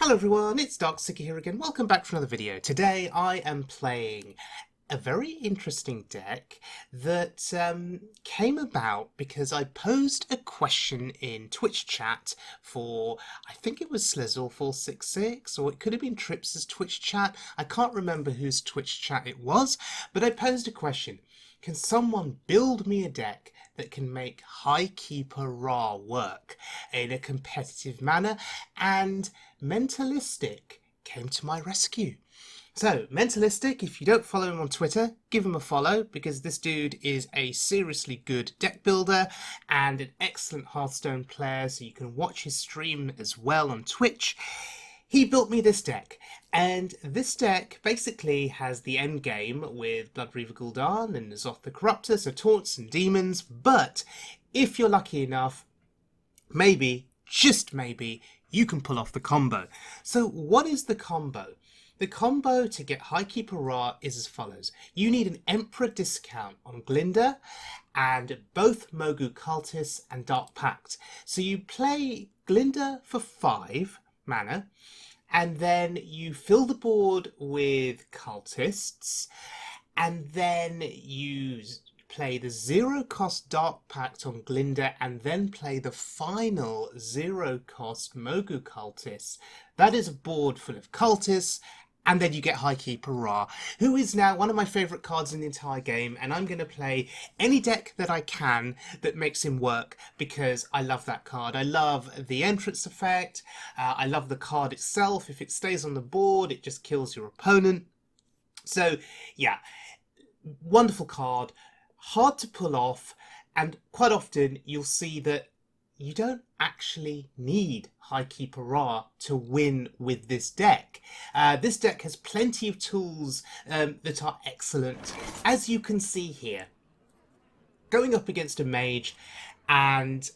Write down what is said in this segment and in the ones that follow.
Hello everyone, it's Darksicker here again. Welcome back for another video. Today I am playing a very interesting deck that came about because I posed a question in Twitch chat for, I think it was Slizzle466, or it could have been Trips's Twitch chat. I can't remember whose Twitch chat it was, but I posed a question. Can someone build me a deck that can make Highkeeper Ra work in a competitive manner? And Mentalistic came to my rescue. So, Mentalistic, if you don't follow him on Twitter, give him a follow, because this dude is a seriously good deck builder and an excellent Hearthstone player, so you can watch his stream as well on Twitch. He built me this deck, and this deck basically has the end game with Bloodreaver Gul'dan and N'Zoth the Corruptor, so taunts and demons, but if you're lucky enough, maybe, just maybe, you can pull off the combo. So what is the combo? The combo to get Highkeeper Ra is as follows. You need an Emperor discount on Glinda and both Mogu Cultists and Dark Pact. So you play Glinda for 5 mana, and then you fill the board with Cultists, and then you play the 0-cost Dark Pact on Glinda, and then play the final 0-cost Mogu Cultists. That is a board full of Cultists, and then you get Highkeeper Ra, who is now one of my favourite cards in the entire game, and I'm going to play any deck that I can that makes him work, because I love that card. I love the entrance effect, I love the card itself. If it stays on the board, it just kills your opponent. So, yeah, wonderful card, hard to pull off, and quite often you'll see that you don't actually need Highkeeper Ra to win with this deck. This deck has plenty of tools that are excellent. As you can see here, going up against a mage, and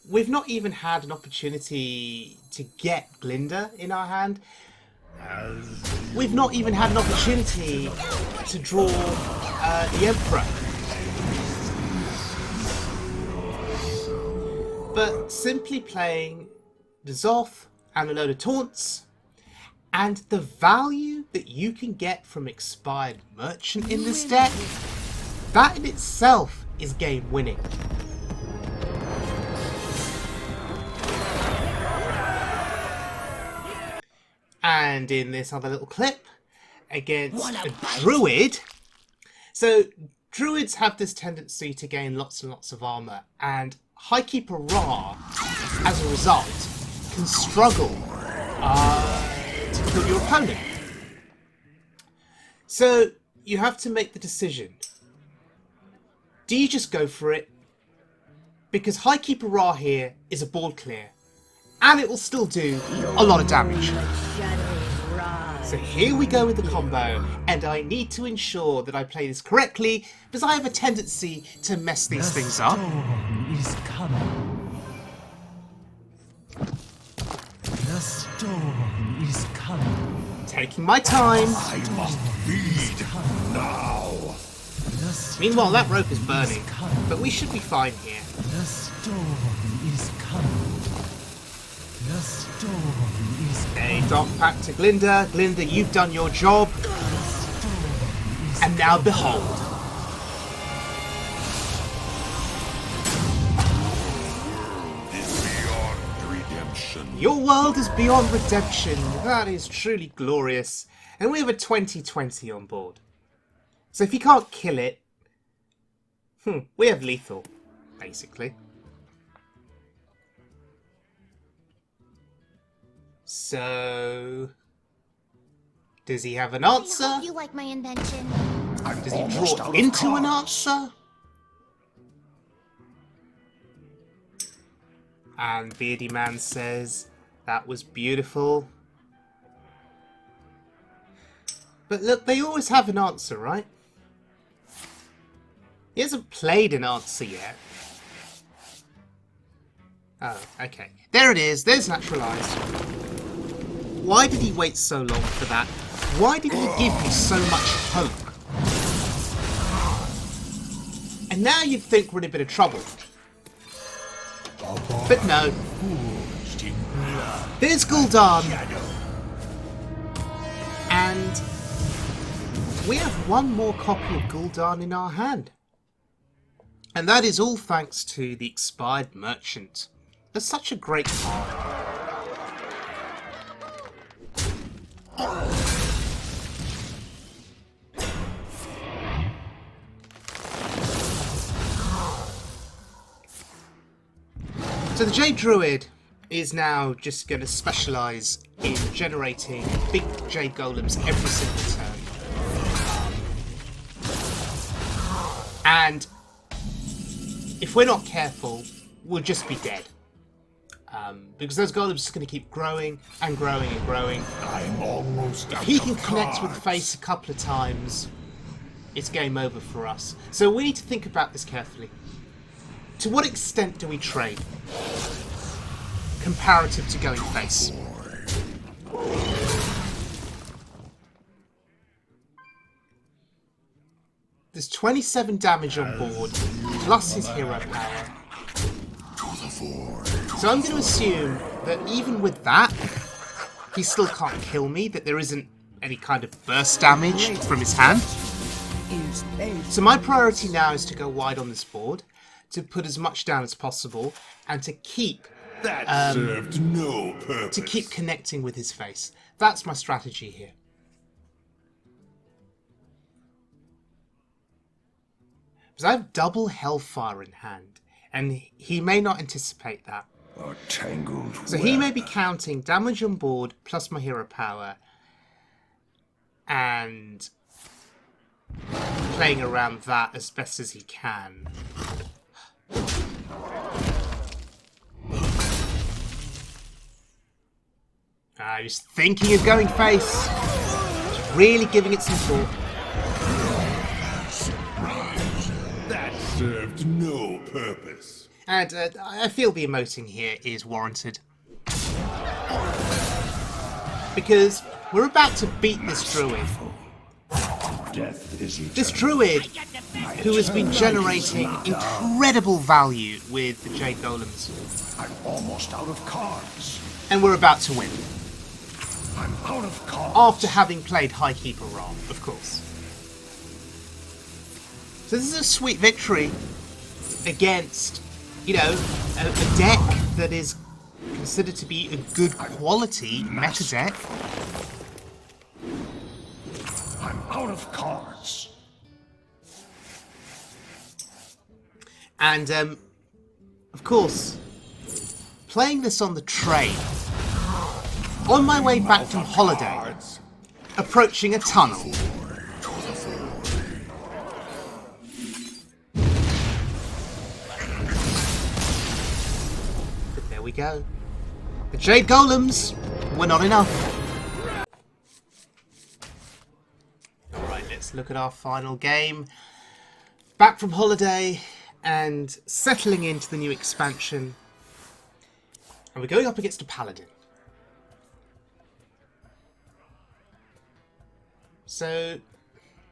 we've not even had an opportunity to get Glinda in our hand. We've not even had an opportunity to draw the Emperor. But simply playing N'Zoth and a load of taunts, and the value that you can get from Expired Merchant in this deck, that in itself is game winning. And in this other little clip, against a druid. So druids have this tendency to gain lots and lots of armor, and Highkeeper Ra, as a result, can struggle to kill your opponent. So you have to make the decision. Do you just go for it? Because Highkeeper Ra here is a board clear, and it will still do a lot of damage. So here we go with the combo, and I need to ensure that I play this correctly, because I have a tendency to mess these things up. Is coming. The storm is coming. Taking my time. I must feed now. Meanwhile, that rope is burning, but we should be fine here. The storm is coming. The storm is coming. A Dark Pact to Glinda. Glinda, you've done your job. And now behold. Your world is beyond redemption. That is truly glorious. And we have a 2020 on board. So if you can't kill it, we have lethal, basically. So, does he have an answer? I hope you like my invention. Does he draw into an answer? And Beardy Man says, that was beautiful. But look, they always have an answer, right? He hasn't played an answer yet. Oh, okay. There it is. There's Naturalized. Why did he wait so long for that? Why did he give me so much hope? And now you'd think we're in a bit of trouble. But no. There's Gul'dan. And we have one more copy of Gul'dan in our hand. And that is all thanks to the Expired Merchant. That's such a great card. So the Jade Druid is now just going to specialise in generating big Jade Golems every single turn. And if we're not careful, we'll just be dead. Because those Golems are just going to keep growing and growing and growing. I'm almost If out he of can connect with the cards. face a couple of times, it's game over for us. So we need to think about this carefully. To what extent do we trade? Comparative to going face. There's 27 damage on board, plus his hero power. So I'm going to assume that even with that, he still can't kill me, that there isn't any kind of burst damage from his hand. So my priority now is to go wide on this board, to put as much down as possible, and to keep That served no purpose. to keep connecting with his face. That's my strategy here. Because I have double Hellfire in hand, and he may not anticipate that. A tangled So he may be counting damage on board plus my hero power and playing around that as best as he can. He's thinking of going face. He's really giving it some thought. That served no purpose. And I feel the emoting here is warranted. Because we're about to beat this druid. Death is This druid who has been generating incredible value with the Jade Golems. I'm almost out of cards. And we're about to win. I'm out of cards. After having played Highkeeper wrong, of course. So this is a sweet victory against, you know, a deck that is considered to be a good quality meta deck. I'm out of cards. And, of course, playing this on the train, on my way back from holiday, Cards. approaching a tunnel. But there we go. The Jade Golems were not enough. Alright, let's look at our final game. Back from holiday and settling into the new expansion. And we're going up against a Paladin. So,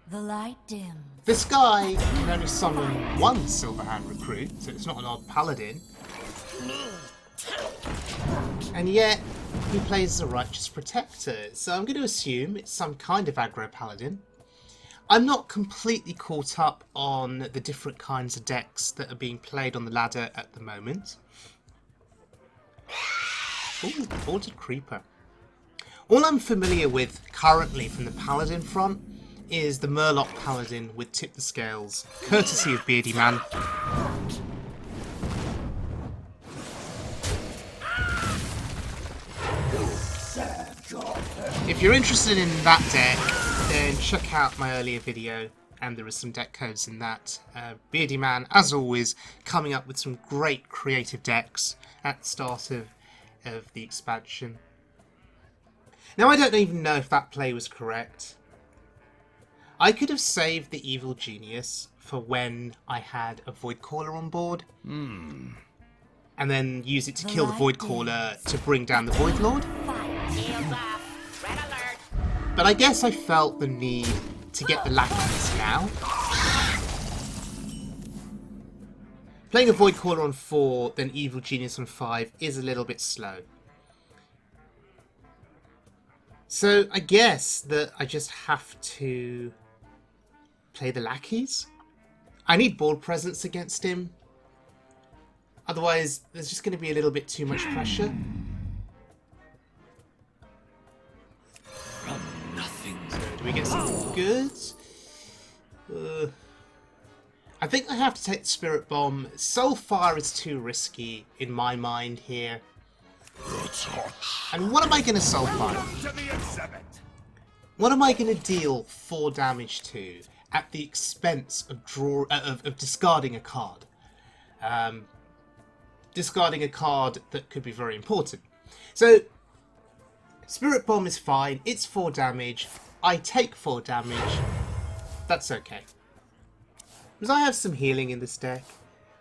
The light dims. this guy can only summon one Silverhand recruit, so it's not an odd Paladin. And yet, he plays the Righteous Protector, so I'm going to assume it's some kind of aggro Paladin. I'm not completely caught up on the different kinds of decks that are being played on the ladder at the moment. Ooh, Haunted Creeper. All I'm familiar with currently from the Paladin front is the Murloc Paladin with Tip the Scales, courtesy of Beardy Man. If you're interested in that deck, then check out my earlier video, and there are some deck codes in that. Beardy Man, as always, coming up with some great creative decks at the start of the expansion. Now, I don't even know if that play was correct. I could have saved the Evil Genius for when I had a Void Caller on board. And then use it to kill the Void Caller to bring down the Void Lord. But I guess I felt the need to get the lackeys now. Playing a Void Caller on 4, then Evil Genius on 5 is a little bit slow. So I guess that I just have to play the lackeys. I need board presence against him. Otherwise, there's just going to be a little bit too much pressure. From nothing. So do we get something good? I think I have to take the Spirit Bomb. Soulfire is too risky in my mind here. And what am I going to Soulfire? What am I going to deal 4 damage to at the expense of of discarding a card? Discarding a card that could be very important. So, Spirit Bomb is fine. It's 4 damage. I take 4 damage. That's okay. Because I have some healing in this deck.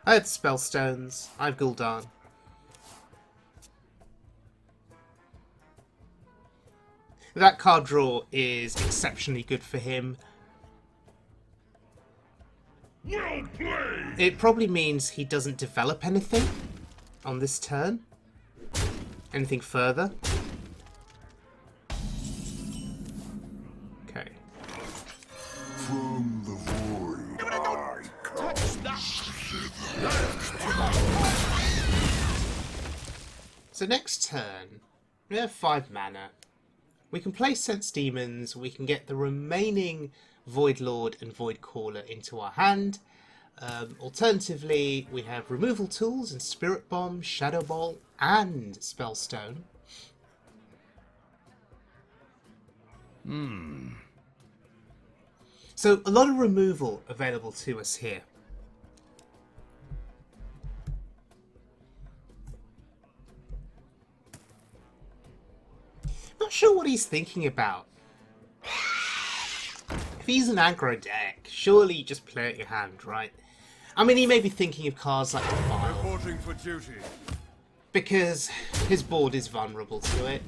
I have Spellstones. I have Gul'dan. That card draw is exceptionally good for him. Well played. It probably means he doesn't develop anything on this turn. Anything further. Okay. From the void. Touch that. So next turn, we have 5 mana. We can play Sense Demons, we can get the remaining Void Lord and Void Caller into our hand. Alternatively, we have removal tools and Spirit Bomb, Shadow Bolt, and Spellstone. So a lot of removal available to us here. Not sure what he's thinking about. If he's an aggro deck, surely you just play it your hand, right? I mean, he may be thinking of cards like Defile, Reporting for duty. because his board is vulnerable to it.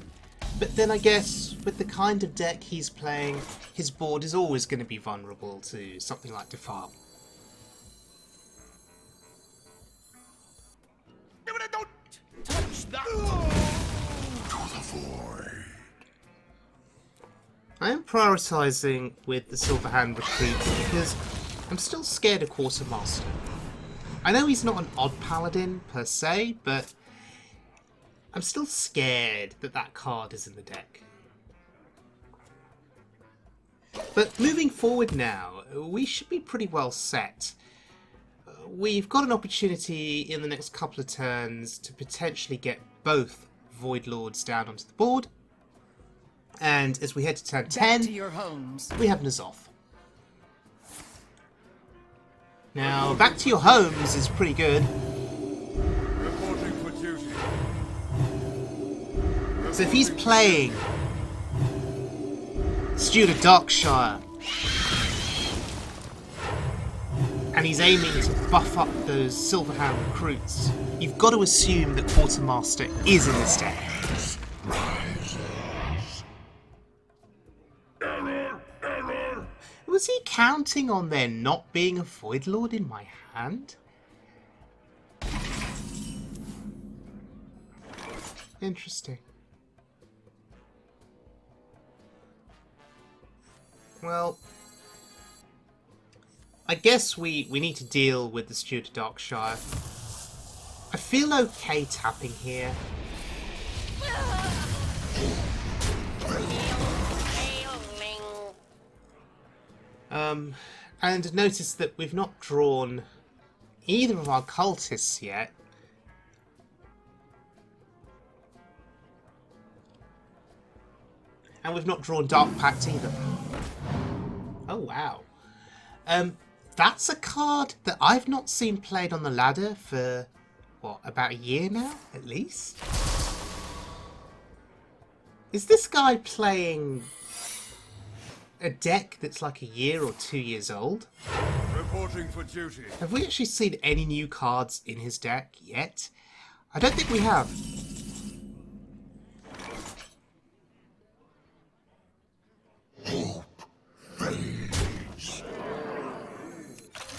But then I guess, with the kind of deck he's playing, his board is always going to be vulnerable to something like Defile. Don't touch that. To the void. I am prioritising with the Silverhand recruits because I'm still scared of Quartermaster. I know he's not an odd paladin per se, but I'm still scared that that card is in the deck. But moving forward now, we should be pretty well set. We've got an opportunity in the next couple of turns to potentially get both Void Lords down onto the board. And as we head to turn 10, to your homes. we have N'Zoth. Now, back to your homes is pretty good. Reporting for duty. So if he's playing Steward of Darkshire and he's aiming to buff up those Silverhand recruits, you've got to assume that Quartermaster is in this deck. Error. Was he counting on there not being a Void Lord in my hand? Interesting. Well, I guess we need to deal with the Steward of Darkshire. I feel okay tapping here. And notice that we've not drawn either of our cultists yet. And we've not drawn Dark Pact either. Oh, wow. That's a card that I've not seen played on the ladder for, what, about a year now, at least? Is this guy playing a deck that's like a year or 2 years old? Reporting for duty. Have we actually seen any new cards in his deck yet? I don't think we have.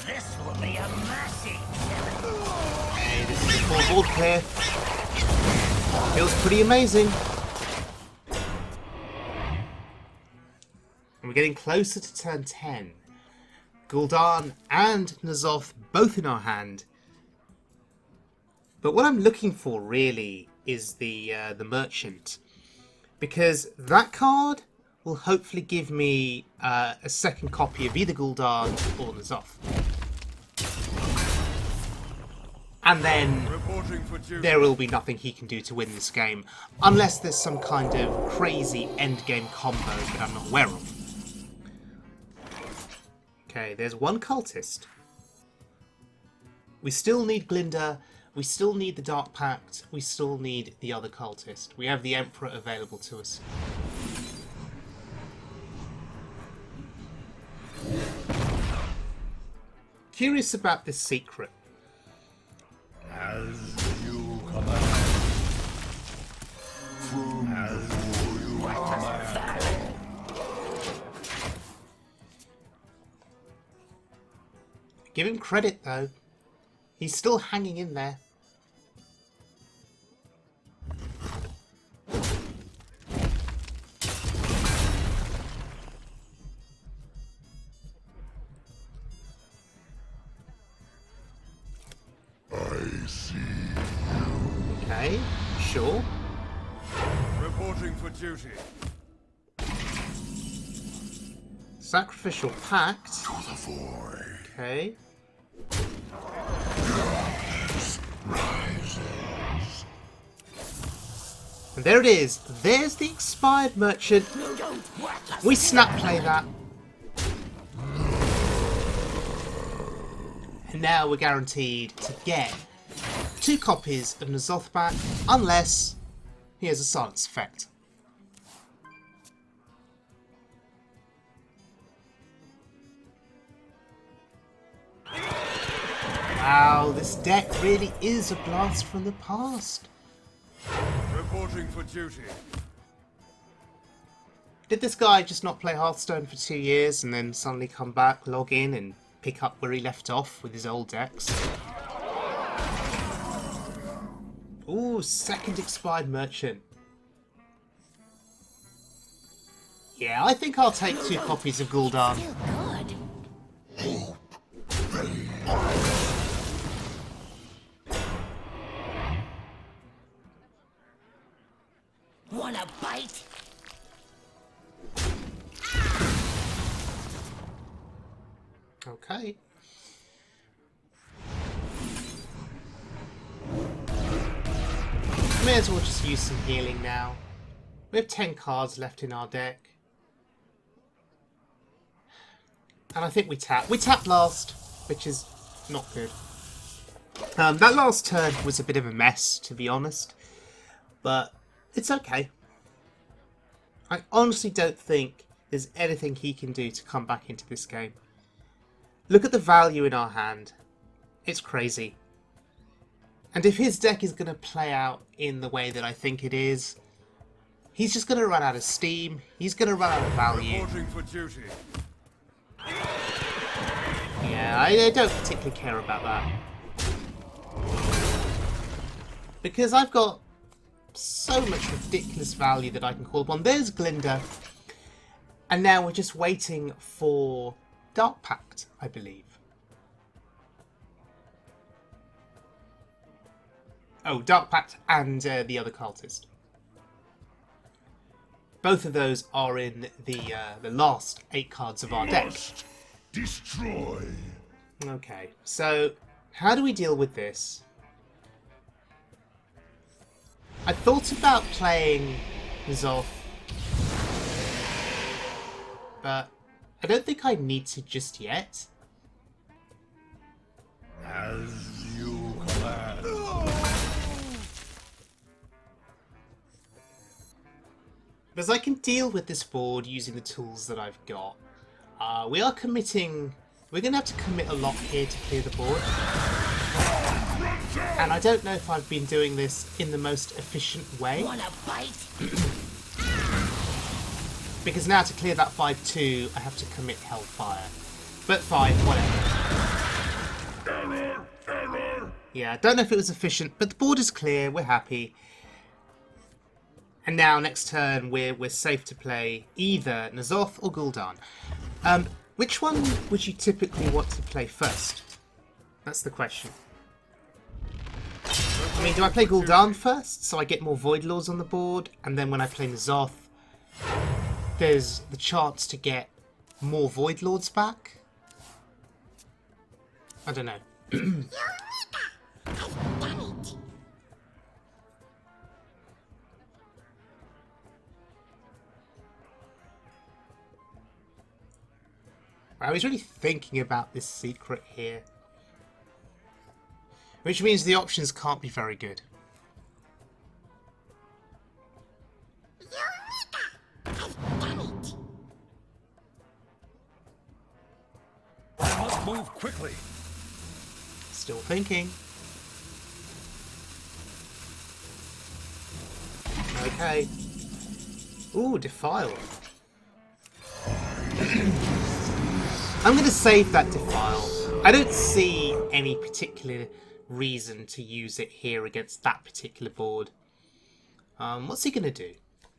This will be a massive. Hey, this is more board clear. Feels pretty amazing. We're getting closer to turn 10. Gul'dan and N'Zoth both in our hand. But what I'm looking for really is the merchant, because that card will hopefully give me a second copy of either Gul'dan or N'Zoth. And then there will be nothing he can do to win this game, unless there's some kind of crazy endgame combo that I'm not aware of. Okay, there's one cultist. We still need Glinda, we still need the Dark Pact, we still need the other cultist. We have the Emperor available to us. Curious about this secret. As you command. As you command. Give him credit though. He's still hanging in there. I see. Okay, sure. Reporting for duty. Sacrificial Pact. To the void. Okay. Rises. And there it is. There's the expired merchant. We snap play that. And now we're guaranteed to get 2 copies of N'Zoth back, unless he has a silence effect. Wow, this deck really is a blast from the past. Reporting for duty. Did this guy just not play Hearthstone for 2 years and then suddenly come back, log in and pick up where he left off with his old decks? Ooh, second expired merchant. Yeah, I think I'll take 2 copies of Gul'dan. Still good. Wanna bite? Okay. May as well just use some healing now. We have 10 cards left in our deck. And I think we tap. We tapped last, which is not good. That last turn was a bit of a mess, to be honest. But it's okay. I honestly don't think there's anything he can do to come back into this game. Look at the value in our hand. It's crazy. And if his deck is going to play out in the way that I think it is, he's just going to run out of steam. He's going to run out of value. Reporting for duty. Yeah, I don't particularly care about that. Because I've got so much ridiculous value that I can call upon. There's Glinda. And now we're just waiting for Dark Pact, I believe. Oh, Dark Pact and the other cultist. Both of those are in the last 8 cards of our deck. Destroy. Okay, so how do we deal with this? I thought about playing N'Zoth, but I don't think I need to just yet. As you command. Because I can deal with this board using the tools that I've got. We are committing... We're going to have to commit a lot here to clear the board. And I don't know if I've been doing this in the most efficient way. Wanna bite? Because now to clear that 5-2, I have to commit Hellfire. But fine, whatever. Error! Error! Yeah, I don't know if it was efficient, but the board is clear, we're happy. And now, next turn, we're safe to play either N'Zoth or Gul'dan. Which one would you typically want to play first? That's the question. I mean, do I play Gul'dan first, so I get more Void Lords on the board, and then when I play N'Zoth, there's the chance to get more Void Lords back? I don't know. I've done it. I was really thinking about this secret here. Which means the options can't be very good. I've done it. I must move quickly. Still thinking. Okay. Ooh, Defile. I'm going to save that Defile. I don't see any particular reason to use it here against that particular board. What's he going to do?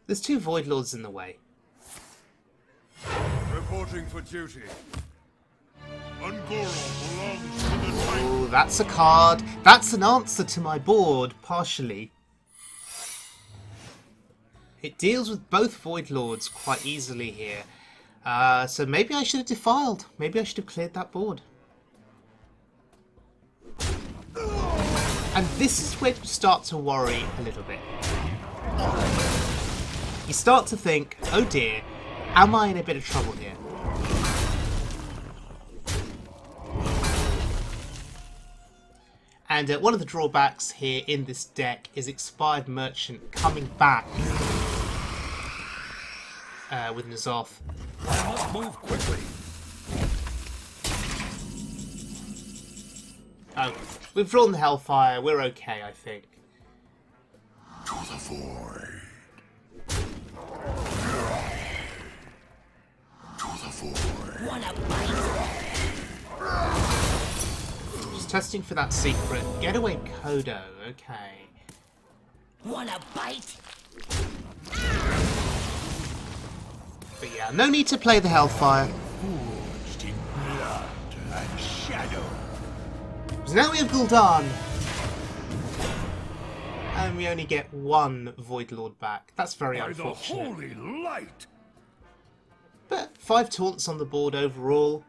There's two Void Lords in the way. Reporting for duty. Ungoro belongs to the Titan. Oh, that's a card. That's an answer to my board, partially. It deals with both Void Lords quite easily here. So maybe I should have defiled. Maybe I should have cleared that board. And this is where you start to worry a little bit. You start to think, oh dear, am I in a bit of trouble here? And one of the drawbacks here in this deck is Expired Merchant coming back with N'Zoth. I must move quickly. Oh, we've drawn the Hellfire. We're okay, I think. To the void. To the void. Wanna bite? Just testing for that secret. Getaway Kodo. Okay. Wanna bite? But yeah, no need to play the Hellfire. Forged in blood and shadow. So now we have Gul'dan. And we only get one Void Lord back. That's very By the unfortunate. holy light. But 5 taunts on the board overall.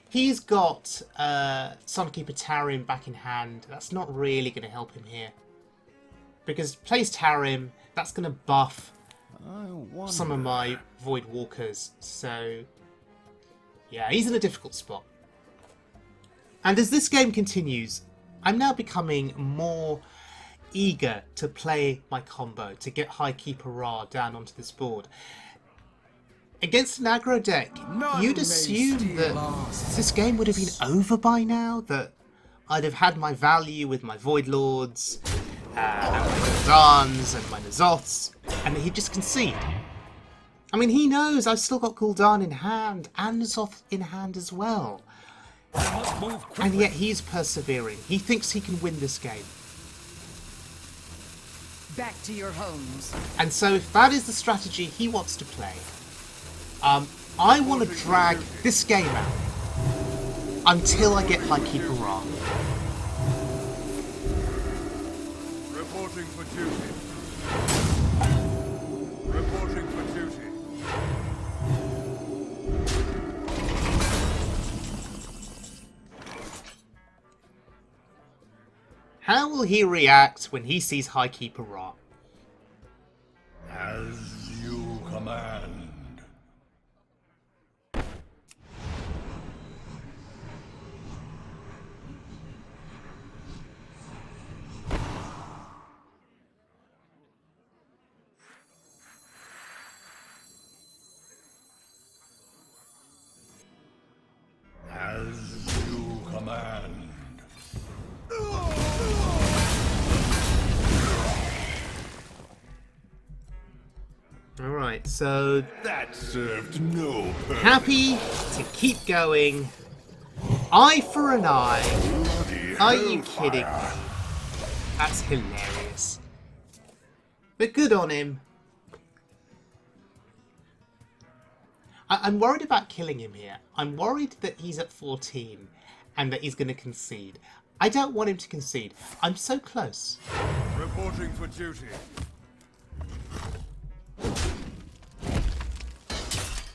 He's got Highkeeper Tarim back in hand. That's not really going to help him here. Because plays Tarim, that's going to buff some of my Void Walkers. So, yeah, he's in a difficult spot. And as this game continues, I'm now becoming more eager to play my combo, to get Highkeeper Ra down onto this board. Against an aggro deck, you'd assume that this game would have been over by now, that I'd have had my value with my Void Lords, and my Gul'dans, and my N'Zoths, and he'd just concede. I mean, he knows I've still got Gul'dan in hand, and N'Zoth in hand as well. I must move quickly. And yet he's persevering. He thinks he can win this game. Back to your homes. And so if that is the strategy he wants to play, I want to drag this game out until I get Highkeeper Ra. Reporting for duty. Reporting for duty. How will he react when he sees Highkeeper Ra? As you command. As you command. Alright, so That served no purpose. happy to keep going. Eye for an eye. Are you kidding me? That's hilarious. But good on him. I'm worried about killing him here. I'm worried that he's at 14 and that he's going to concede. I don't want him to concede. I'm so close. Reporting for duty.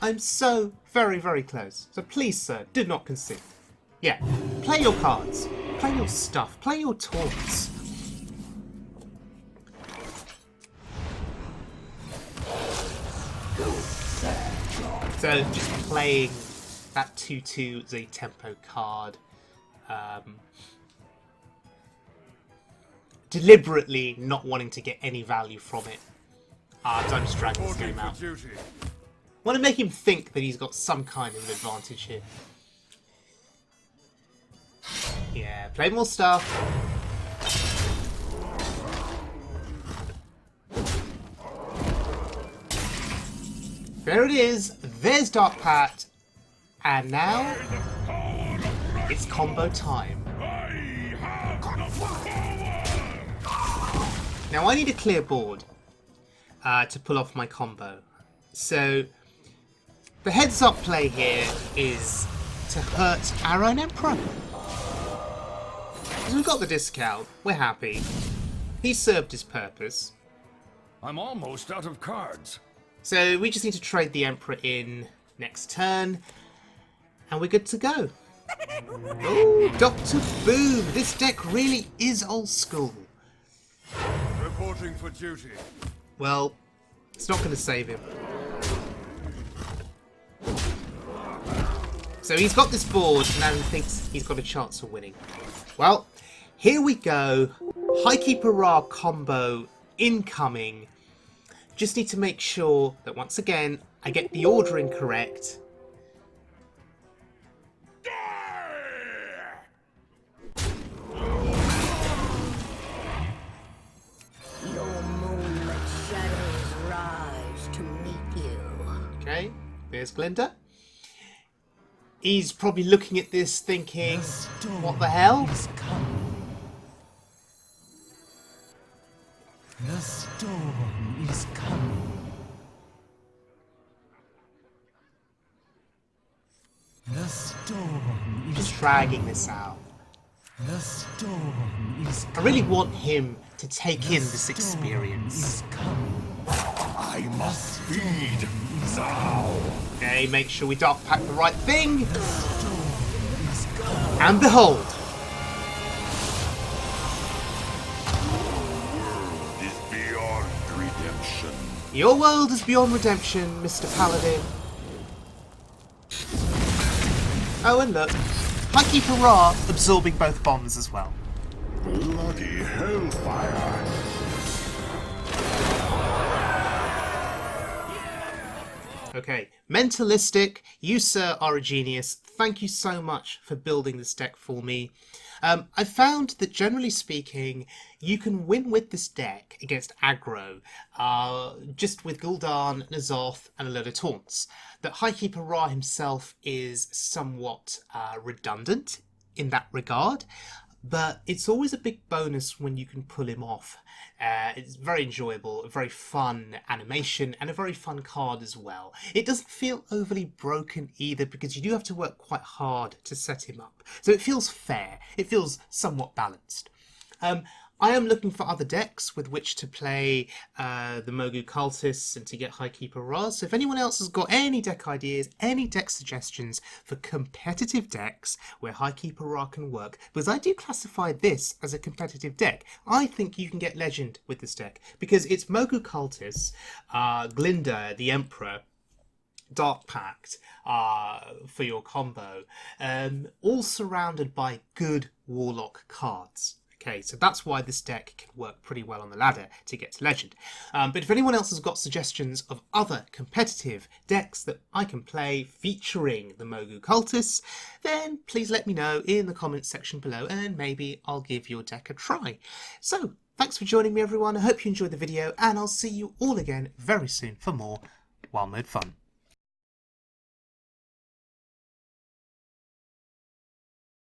I'm so very, very close. So please, sir, do not concede. Yeah, play your cards. Play your stuff. Play your taunts. So just playing that 2/2 as a tempo card. Deliberately not wanting to get any value from it. I'm just dragging this game out. Want to make him think that he's got some kind of advantage here. Yeah, play more stuff. There it is. There's Dark Pat. And now it's combo time. Now I need a clear board to pull off my combo. So the heads up play here is to hurt our own Emperor. Because we've got the discount, we're happy. He served his purpose. I'm almost out of cards. So we just need to trade the Emperor in next turn, and we're good to go. Oh, Dr. Boom! This deck really is old school. Reporting for duty. Well, it's not going to save him. So he's got this board, and now he thinks he's got a chance of winning. Well, here we go. Highkeeper Ra combo incoming. Just need to make sure that once again I get the ordering correct. Your moonlit shadows rise to meet you. Okay, there's Glinda. He's probably looking at this thinking, what the hell? Is coming. The storm is coming. The storm is Just dragging this out. The storm is I coming. really want him to take in this Storm experience. is coming. I must feed now. Okay, make sure we dark pack the right thing. The storm is coming. And behold, Is beyond redemption. your world is beyond redemption, Mr. Paladin. Oh, and look, Highkeeper Ra absorbing both bombs as well. Bloody hellfire. Okay, Mentalistic, you sir are a genius. Thank you so much for building this deck for me. I found that generally speaking, you can win with this deck against aggro, just with Gul'dan, N'Zoth, and a load of taunts. That Highkeeper Ra himself is somewhat redundant in that regard, but it's always a big bonus when you can pull him off. It's very enjoyable, a very fun animation, and a very fun card as well. It doesn't feel overly broken either, because you do have to work quite hard to set him up. So it feels fair. It feels somewhat balanced. I am looking for other decks with which to play the Mogu Cultists and to get Highkeeper Ra. So if anyone else has got any deck ideas, any deck suggestions for competitive decks where Highkeeper Ra can work, because I do classify this as a competitive deck. I think you can get Legend with this deck because it's Mogu Cultists, Glinda, the Emperor, Dark Pact for your combo, all surrounded by good Warlock cards. Okay, so that's why this deck can work pretty well on the ladder to get to Legend. But if anyone else has got suggestions of other competitive decks that I can play featuring the Mogu Cultists, then please let me know in the comments section below and maybe I'll give your deck a try. So, thanks for joining me everyone, I hope you enjoyed the video and I'll see you all again very soon for more Wild Mode fun.